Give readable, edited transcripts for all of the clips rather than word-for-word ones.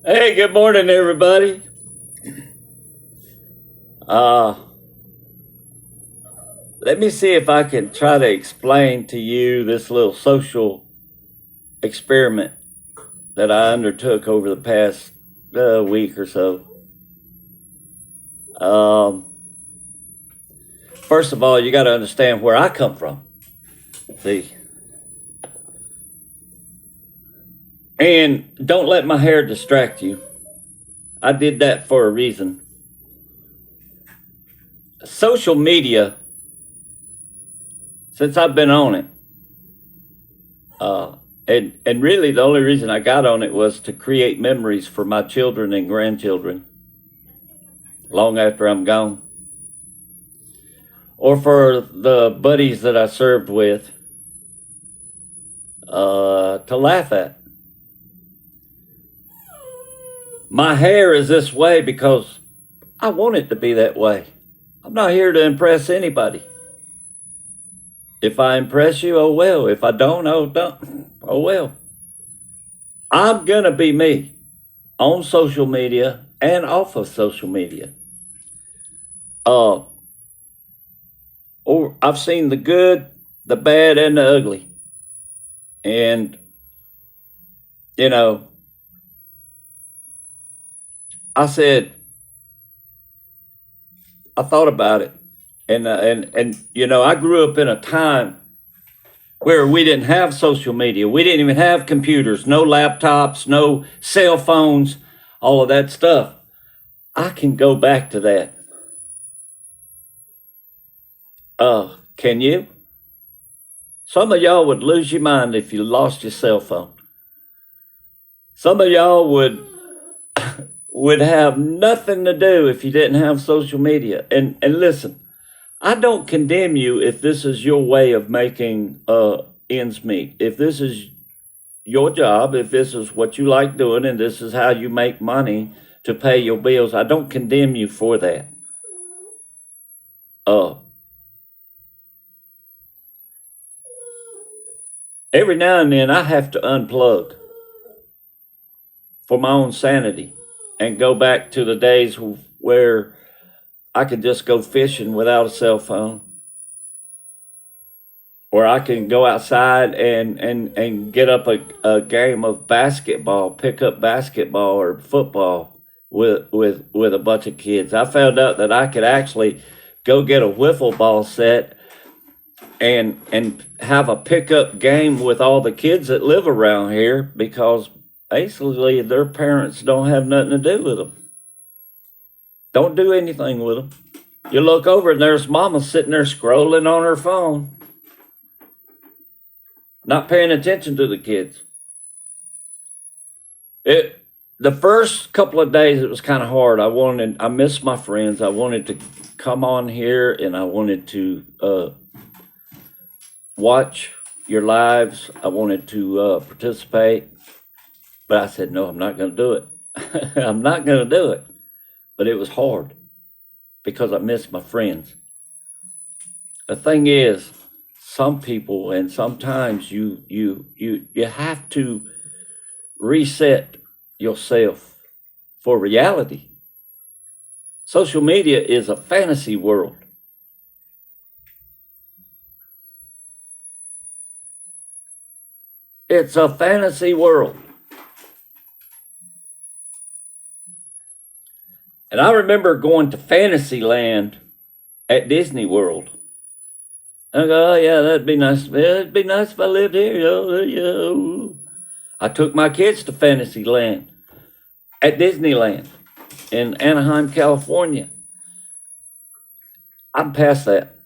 Hey, good morning, everybody. Uh, Let me see if I can try to explain to you this little social experiment that I undertook over the past week or so. Um, First of all, you got to understand where I come from. See, and don't let my hair distract you. I did that for a reason. Social media, since I've been on it, uh, and really the only reason I got on it was to create memories for my children and grandchildren long after I'm gone, or for the buddies that I served with to laugh at. My hair is this way because I want it to be that way. I'm not here to impress anybody. If I impress you, oh well. If I don't, oh don't. Oh well. I'm gonna be me on social media and off of social media. Uh, or I've seen the good, the bad, and the ugly, and you know, I said I thought about it, and I grew up in a time where we didn't have social media. We didn't even have computers, no laptops, no cell phones, all of that stuff. I can go back to that. Can you? Some of y'all would lose your mind if you lost your cell phone. Some of y'all would have nothing to do if you didn't have social media. And listen, I don't condemn you if this is your way of making ends meet. If this is your job, if this is what you like doing, and this is how you make money to pay your bills, I don't condemn you for that. Uh, every now and then I have to unplug for my own sanity and go back to the days where I could just go fishing without a cell phone, or I can go outside and get up a game of basketball, pick up basketball or football with a bunch of kids. I found out that I could actually go get a wiffle ball set and have a pickup game with all the kids that live around here because basically their parents don't have nothing to do with them. Don't do anything with them. You look over and there's mama sitting there scrolling on her phone, not paying attention to the kids. The first couple of days it was kind of hard. I missed my friends. I wanted to come on here and I wanted to watch your lives. I wanted to participate, but I said no. I'm not going to do it. I'm not going to do it. But it was hard because I missed my friends. The thing is, some people and sometimes you have to reset yourself for reality. Social media is a fantasy world. It's a fantasy world. And I remember going to Fantasyland at Disney World. I go, oh yeah, that'd be nice. It'd be nice if I lived here. I took my kids to Fantasyland at Disneyland in Anaheim, California. I'm past that.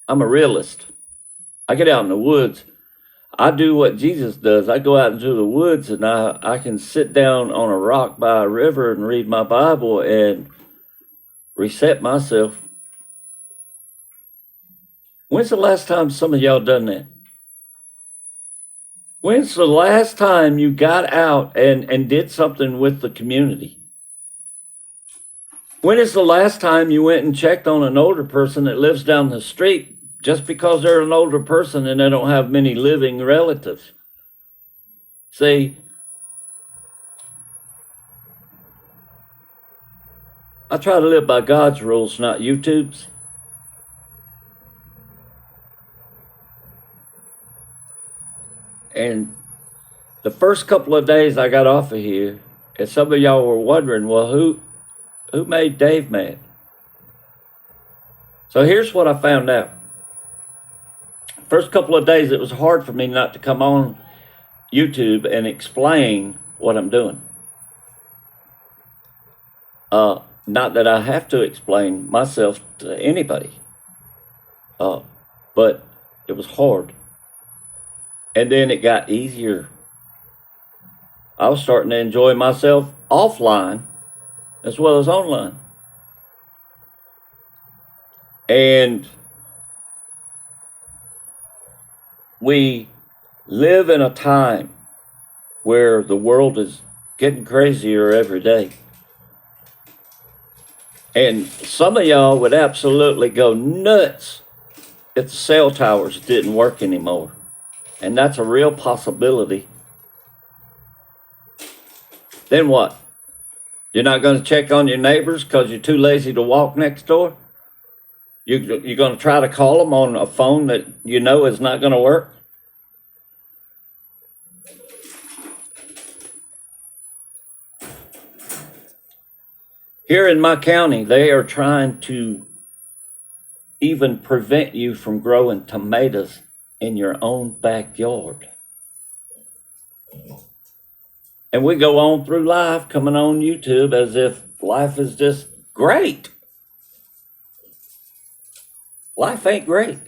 I'm a realist. I get out in the woods. I do what Jesus does. I go out into the woods and I can sit down on a rock by a river and read my Bible and reset myself. When's the last time some of y'all done that? When's the last time you got out and did something with the community? When is the last time you went and checked on an older person that lives down the street just because they're an older person and they don't have many living relatives? See, I try to live by God's rules, not YouTube's. And the first couple of days I got off of here, and some of y'all were wondering, well, who made Dave mad? So here's what I found out. First couple of days, it was hard for me not to come on YouTube and explain what I'm doing. Not that I have to explain myself to anybody, but it was hard. And then it got easier. I was starting to enjoy myself offline as well as online. And we live in a time where the world is getting crazier every day. And some of y'all would absolutely go nuts if the cell towers didn't work anymore. And that's a real possibility. Then what? You're not going to check on your neighbors because you're too lazy to walk next door? You're going to try to call them on a phone that you know is not going to work? Here in my county, they are trying to even prevent you from growing tomatoes in your own backyard. And we go on through life coming on YouTube as if life is just great. Life ain't great.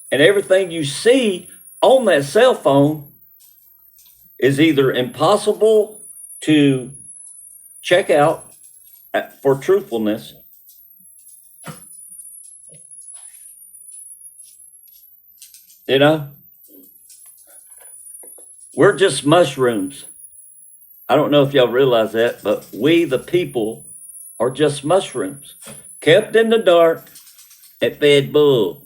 And everything you see on that cell phone is either impossible to check out for truthfulness, you know? We're just mushrooms. I don't know if y'all realize that, but we, the people, are just mushrooms, kept in the dark and fed bull.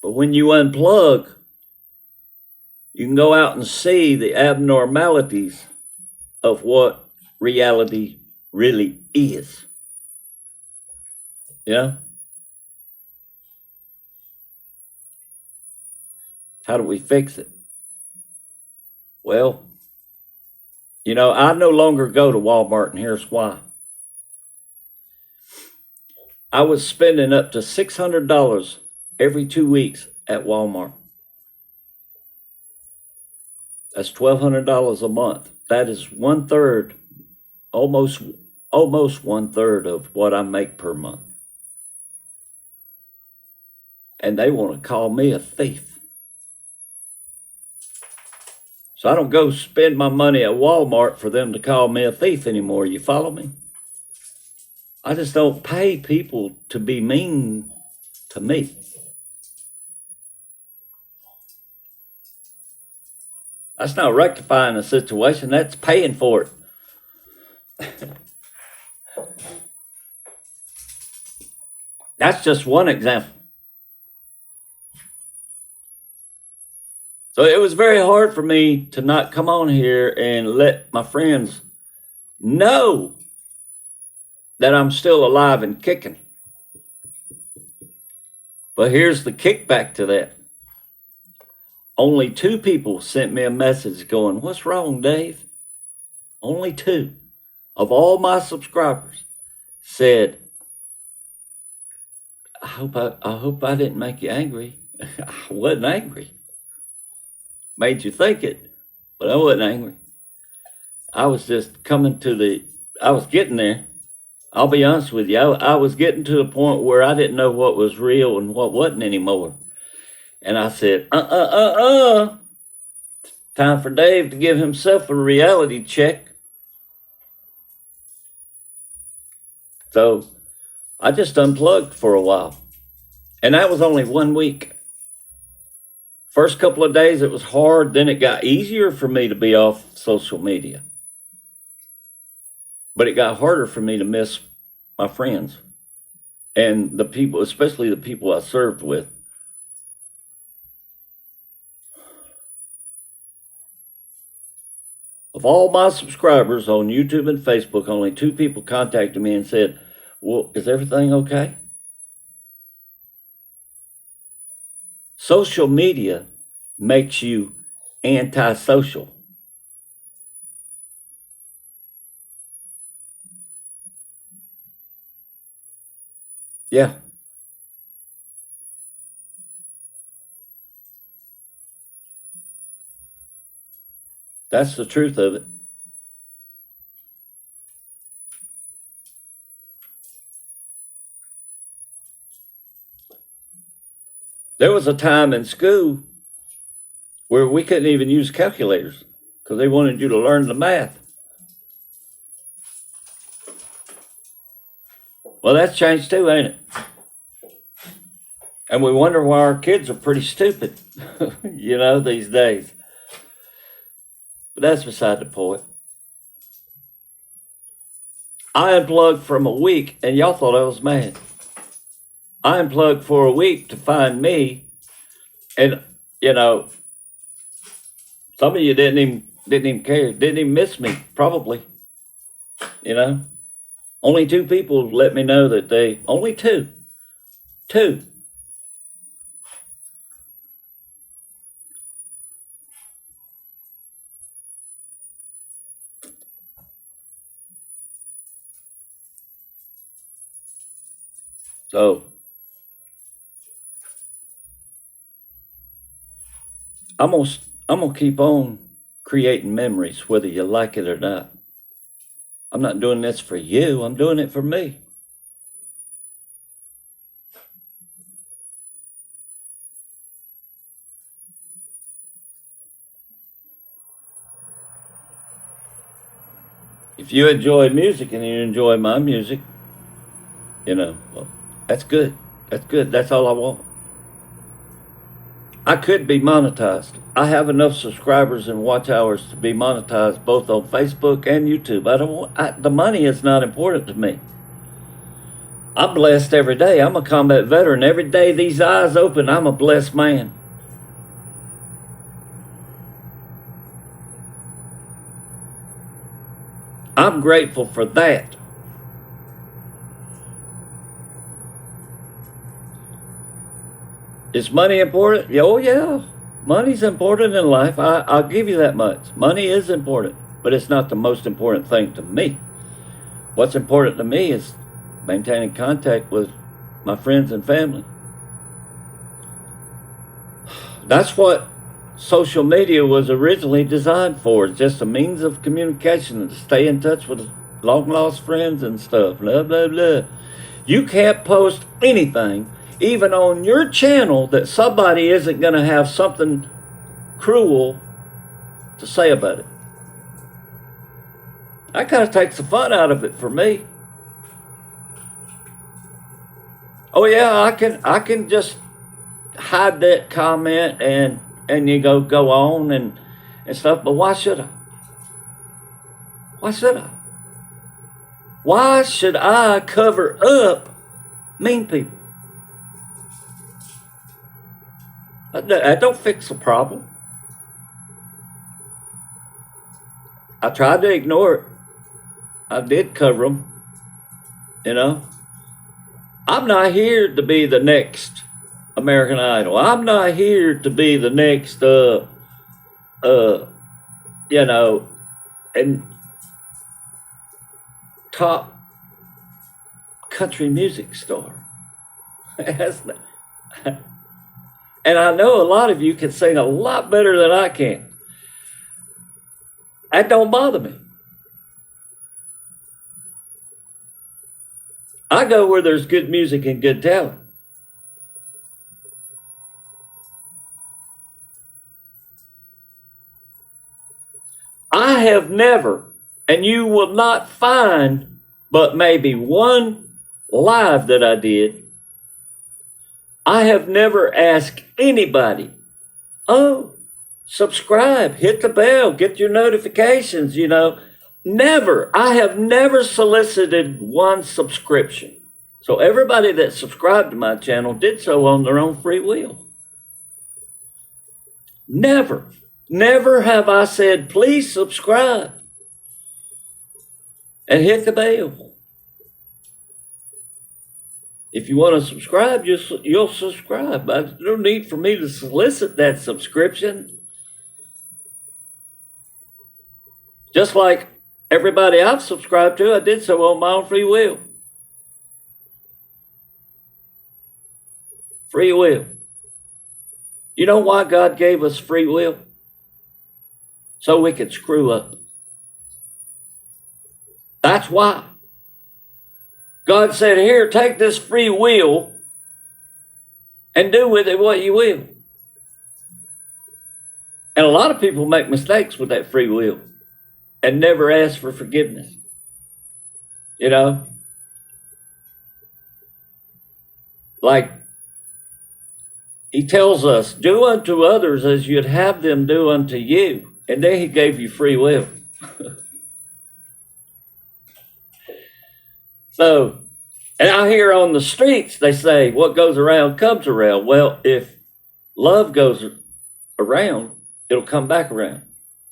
But when you unplug, you can go out and see the abnormalities of what reality really is. Yeah? How do we fix it? Well, I no longer go to Walmart, and here's why. I was spending up to $600 every 2 weeks at Walmart. That's $1,200 a month. That is 1/3, almost 1/3 of what I make per month. And they want to call me a thief. So I don't go spend my money at Walmart for them to call me a thief anymore. You follow me? I just don't pay people to be mean to me. That's not rectifying the situation. That's paying for it. That's just one example. So it was very hard for me to not come on here and let my friends know that I'm still alive and kicking. But here's the kickback to that. Only 2 people sent me a message going, "What's wrong, Dave?" Only 2 of all my subscribers said, I hope I didn't make you angry. I wasn't angry. Made you think it, but I wasn't angry. I was just I was getting there. I'll be honest with you. I was getting to the point where I didn't know what was real and what wasn't anymore. And I said, time for Dave to give himself a reality check. So I just unplugged for a while. And that was only 1 week. First couple of days it was hard. Then it got easier for me to be off social media. But it got harder for me to miss my friends and the people, especially the people I served with. Of all my subscribers on YouTube and Facebook, only 2 people contacted me and said, well, is everything okay? Social media makes you antisocial. Yeah. That's the truth of it. There was a time in school where we couldn't even use calculators because they wanted you to learn the math. Well, that's changed too, ain't it? And we wonder why our kids are pretty stupid, these days. But that's beside the point. I unplugged from a week, and y'all thought I was mad. I unplugged for a week to find me, and some of you didn't even care, didn't even miss me, probably. Only 2 people let me know that only two. So I'm gonna keep on creating memories, whether you like it or not. I'm not doing this for you. I'm doing it for me. If you enjoy music and you enjoy my music, well, that's good. That's good. That's all I want. I could be monetized. I have enough subscribers and watch hours to be monetized both on Facebook and YouTube. The money is not important to me. I'm blessed every day. I'm a combat veteran. Every day these eyes open, I'm a blessed man. I'm grateful for that. Is money important? Oh, yeah. Money's important in life. I'll give you that much. Money is important, but it's not the most important thing to me. What's important to me is maintaining contact with my friends and family. That's what social media was originally designed for. It's just a means of communication, to stay in touch with long lost friends and stuff, blah, blah, blah. You can't post anything, even on your channel, that somebody isn't going to have something cruel to say about it. That kind of takes the fun out of it for me. Oh yeah, I can just hide that comment and you go on and stuff, but why should I? Why should I? Why should I cover up mean people? That don't fix the problem. I tried to ignore it. I did cover them, I'm not here to be the next American Idol. I'm not here to be the next, and top country music star. And I know a lot of you can sing a lot better than I can. That don't bother me. I go where there's good music and good talent. I have never, and you will not find but maybe one live that I did, I have never asked anybody, subscribe, hit the bell, get your notifications, Never. I have never solicited one subscription. So everybody that subscribed to my channel did so on their own free will. Never. Never have I said, please subscribe and hit the bell. If you want to subscribe, you'll subscribe. There's no need for me to solicit that subscription. Just like everybody I've subscribed to, I did so on my own free will. Free will. You know why God gave us free will? So we could screw up. That's why. God said, here, take this free will and do with it what you will. And a lot of people make mistakes with that free will and never ask for forgiveness. You know? Like, he tells us, do unto others as you'd have them do unto you. And then he gave you free will. So, and I hear on the streets, they say, what goes around comes around. Well, if love goes around, it'll come back around.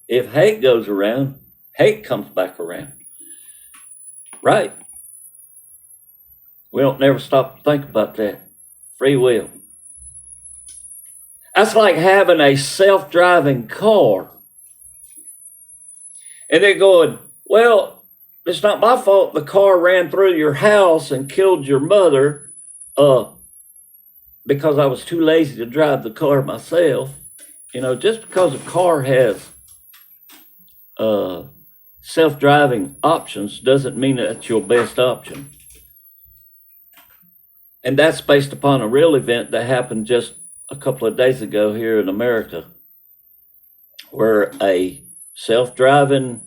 If hate goes around, hate comes back around. Right? We don't never stop to think about that. Free will. That's like having a self-driving car. And they're going, well, it's not my fault the car ran through your house and killed your mother because I was too lazy to drive the car myself. You know, just because a car has self-driving options doesn't mean that's your best option. And that's based upon a real event that happened just a couple of days ago here in America, where a self-driving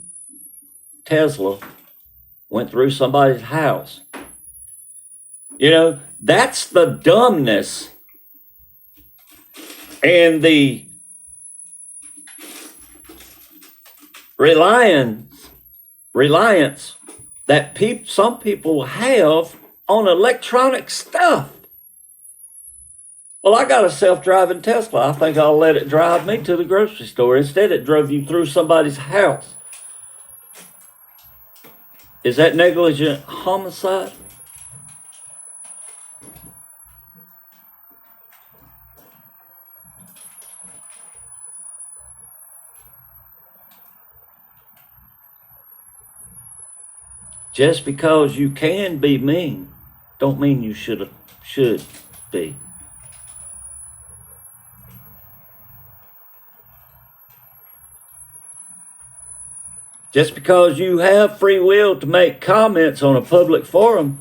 Tesla went through somebody's house. You know, that's the dumbness and the reliance that some people have on electronic stuff. Well, I got a self-driving Tesla. I think I'll let it drive me to the grocery store. Instead, it drove you through somebody's house. Is that negligent homicide? Just because you can be mean, don't mean you should be. Just because you have free will to make comments on a public forum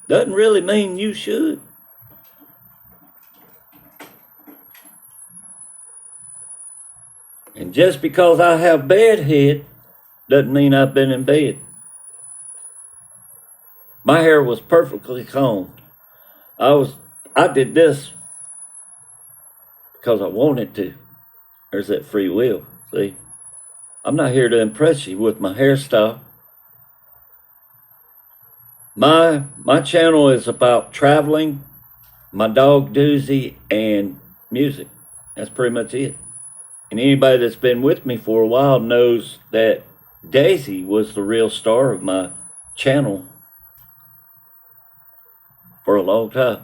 doesn't really mean you should. And just because I have bad head doesn't mean I've been in bed. My hair was perfectly combed. I did this because I wanted to. There's that free will, see? I'm not here to impress you with my hairstyle. My channel is about traveling, my dog Doozy, and music. That's pretty much it. And anybody that's been with me for a while knows that Daisy was the real star of my channel for a long time.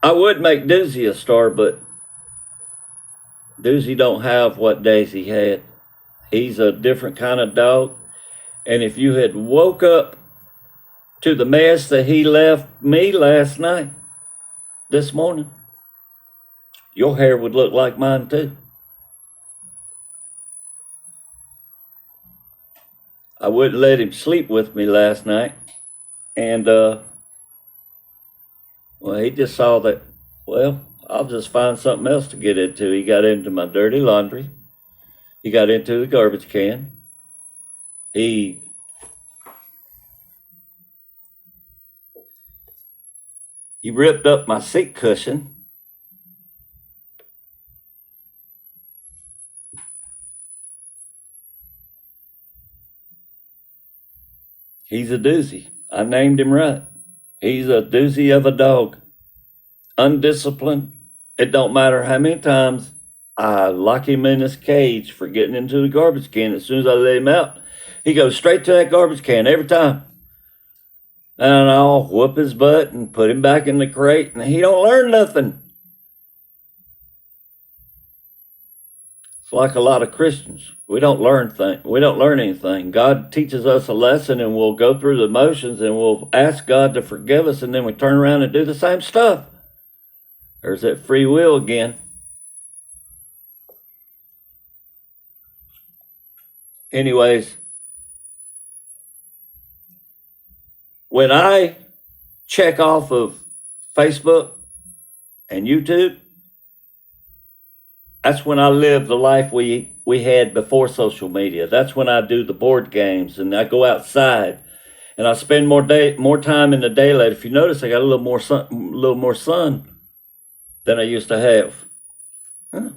I would make Doozy a star, but Doozy don't have what Daisy had. He's a different kind of dog. And if you had woke up to the mess that he left me last night, this morning, your hair would look like mine too. I wouldn't let him sleep with me last night. And, well, he just saw that, well, I'll just find something else to get into. He got into my dirty laundry. He got into the garbage can. He ripped up my seat cushion. He's a doozy. I named him right. He's a doozy of a dog. undisciplined. It don't matter how many times I lock him in his cage for getting into the garbage can. As soon as I let him out, he goes straight to that garbage can every time. And I'll whoop his butt and put him back in the crate, and he don't learn nothing. It's like a lot of Christians. We don't learn anything. God teaches us a lesson, and we'll go through the motions, and we'll ask God to forgive us, and then we turn around and do the same stuff. There's that free will again. Anyways, when I check off of Facebook and YouTube, that's when I live the life we had before social media. That's when I do the board games and I go outside and I spend more time in the daylight. If you notice, I got a little more sun than I used to have. Huh.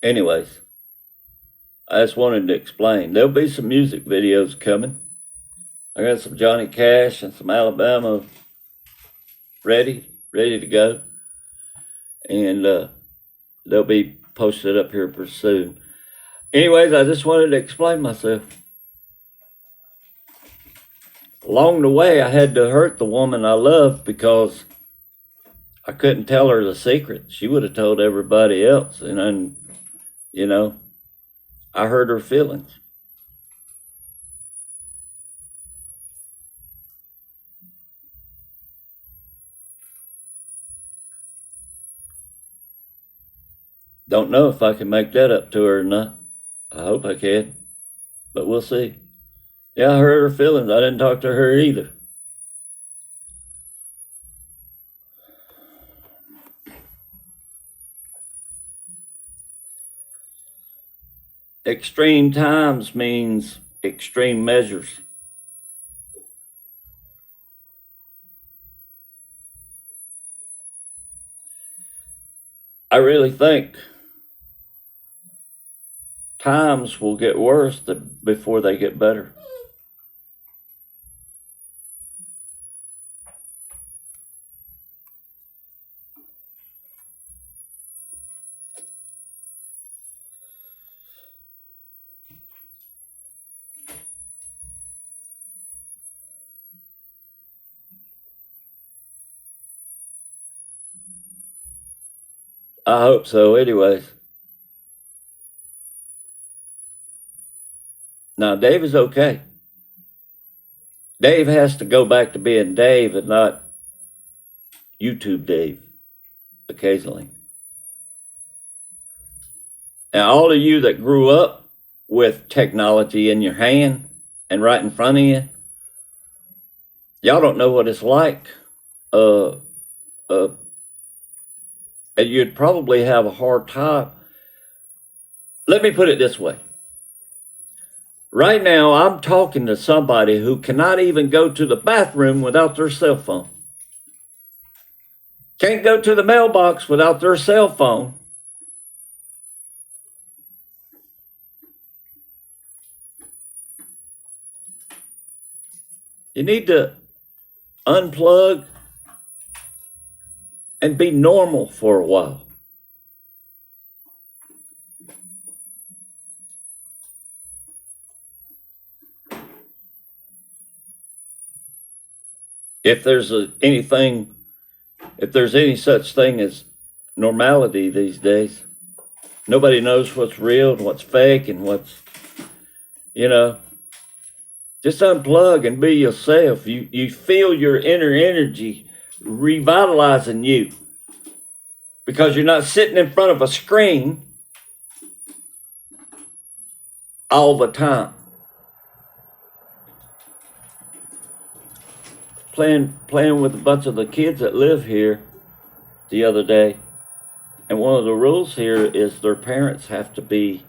Anyways, I just wanted to explain. There'll be some music videos coming. I got some Johnny Cash and some Alabama ready to go. And they'll be posted up here pretty soon. Anyways, I just wanted to explain myself. Along the way, I had to hurt the woman I loved because I couldn't tell her the secret. She would have told everybody else. And I hurt her feelings. Don't know if I can make that up to her or not. I hope I can, but we'll see. Yeah, I hurt her feelings. I didn't talk to her either. Extreme times means extreme measures. I really think times will get worse before they get better. I hope so, anyways. Now, Dave is okay. Dave has to go back to being Dave and not YouTube Dave occasionally. Now, all of you that grew up with technology in your hand and right in front of you, y'all don't know what it's like. And you'd probably have a hard time. Let me put it this way. Right now, I'm talking to somebody who cannot even go to the bathroom without their cell phone. Can't go to the mailbox without their cell phone. You need to unplug and be normal for a while. If there's any such thing as normality these days, nobody knows what's real and what's fake and what's, just unplug and be yourself. You feel your inner energy revitalizing you because you're not sitting in front of a screen all the time. Playing with a bunch of the kids that live here the other day, and one of the rules here is their parents have to be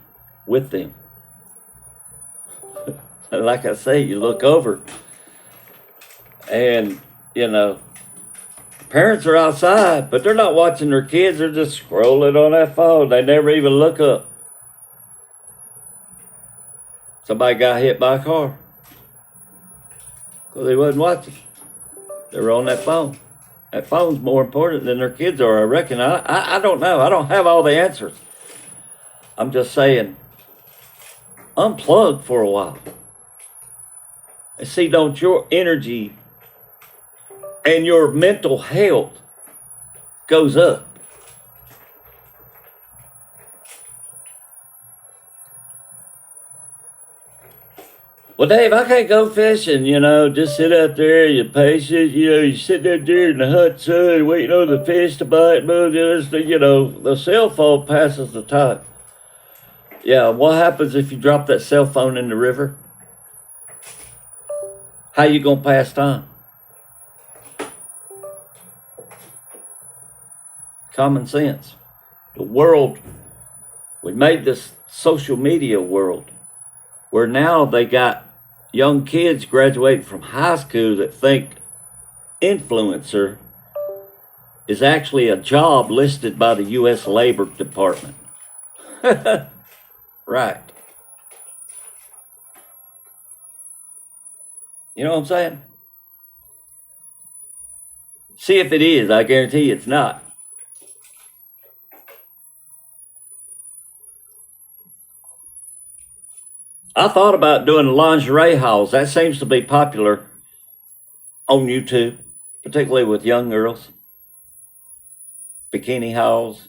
with them. And like I say, you look over and, parents are outside, but they're not watching their kids. They're just scrolling on that phone. They never even look up. Somebody got hit by a car because they wasn't watching. They were on that phone. That phone's more important than their kids are, I reckon. I don't know. I don't have all the answers. I'm just saying, unplug for a while. And see, don't your energy and your mental health goes up. Well, Dave, I can't go fishing, just sit out there, you're patient, you sit out there in the hot sun waiting on the fish to bite, the cell phone passes the time. Yeah, what happens if you drop that cell phone in the river? How you gonna pass time? Common sense. The world, we made this social media world where now they got young kids graduating from high school that think influencer is actually a job listed by the U.S. Labor Department. Right. You know what I'm saying? See if it is. I guarantee it's not. I thought about doing lingerie hauls. That seems to be popular on YouTube, particularly with young girls. Bikini hauls.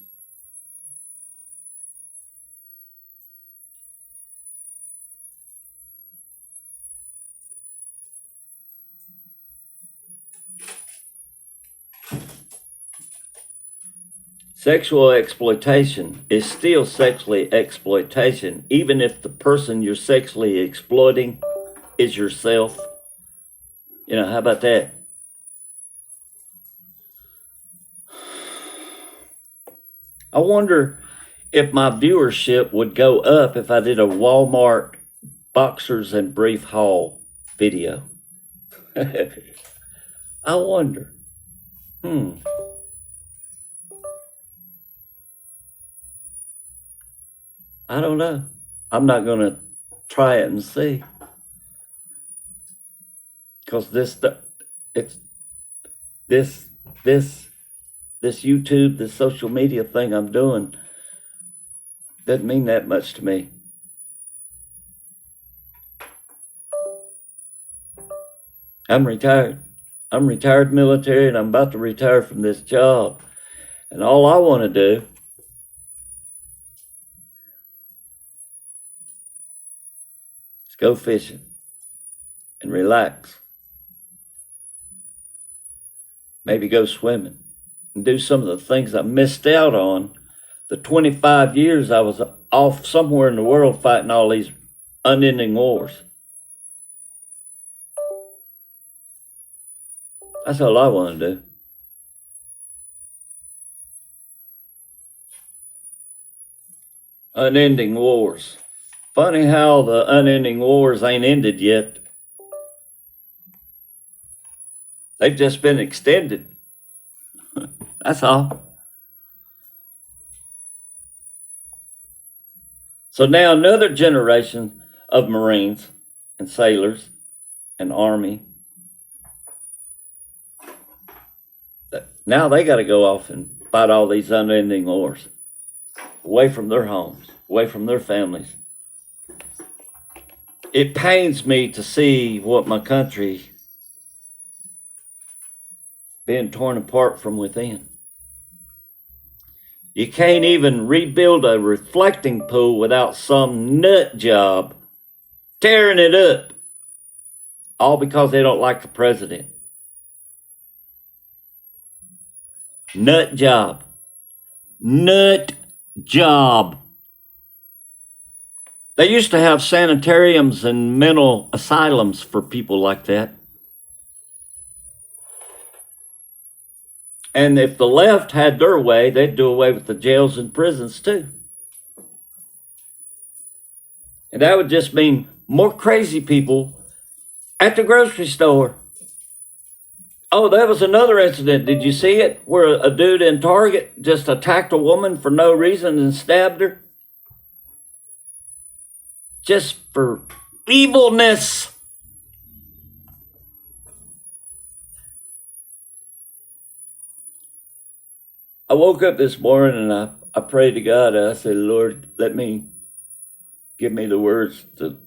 Sexual exploitation is still sexually exploitation, even if the person you're sexually exploiting is yourself. How about that? I wonder if my viewership would go up if I did a Walmart boxers and brief haul video. I wonder. I don't know. I'm not going to try it and see. Because this YouTube, this social media thing I'm doing doesn't mean that much to me. I'm retired. I'm retired military and I'm about to retire from this job. And all I want to do is go fishing and relax. Maybe go swimming and do some of the things I missed out on the 25 years I was off somewhere in the world fighting all these unending wars. That's all I want to do. Unending wars. Funny how the unending wars ain't ended yet. They've just been extended. That's all. So now another generation of Marines and sailors and Army, now they got to go off and fight all these unending wars, away from their homes, away from their families. It pains me to see what my country being torn apart from within. You can't even rebuild a reflecting pool without some nut job tearing it up, all because they don't like the president. Nut job. Nut job. They used to have sanitariums and mental asylums for people like that. And if the left had their way, they'd do away with the jails and prisons too. And that would just mean more crazy people at the grocery store. Oh, that was another incident. Did you see it? Where a dude in Target just attacked a woman for no reason and stabbed her? Just for evilness. I woke up this morning and I prayed to God. I said, Lord, give me the words to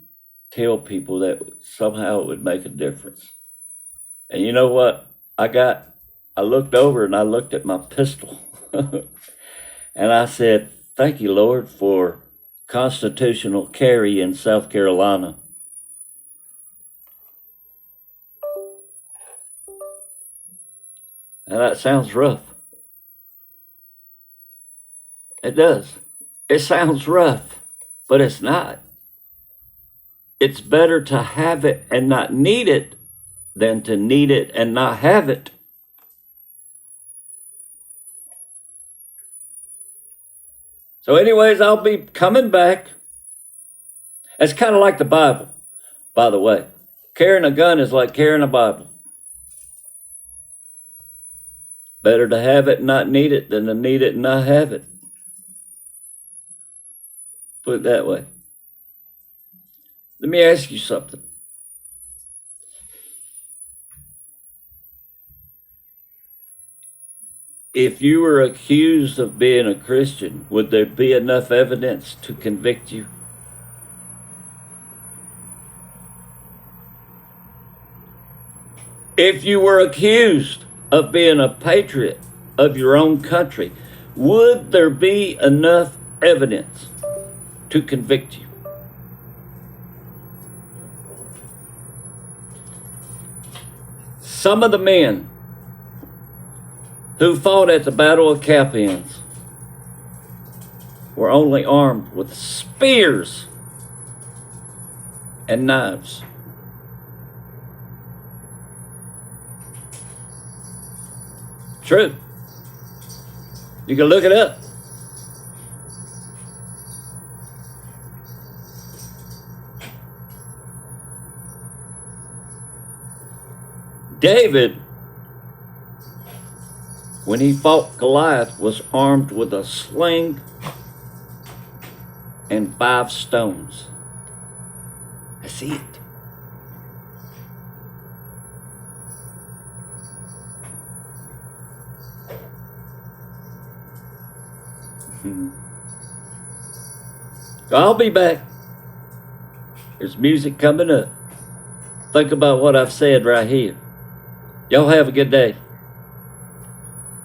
tell people that somehow it would make a difference. And you know what? I looked over and I looked at my pistol and I said, thank you, Lord, for constitutional carry in South Carolina. And that sounds rough. It does. It sounds rough, but it's not. It's better to have it and not need it than to need it and not have it. So anyways, I'll be coming back. It's kind of like the Bible, by the way. Carrying a gun is like carrying a Bible. Better to have it and not need it than to need it and not have it. Put it that way. Let me ask you something. If you were accused of being a Christian, would there be enough evidence to convict you? If you were accused of being a patriot of your own country, would there be enough evidence to convict you? Some of the men who fought at the Battle of Capians were only armed with spears and knives. True. You can look it up. David, when he fought Goliath, was armed with a sling and 5 stones. That's it. So I'll be back. There's music coming up. Think about what I've said right here. Y'all have a good day.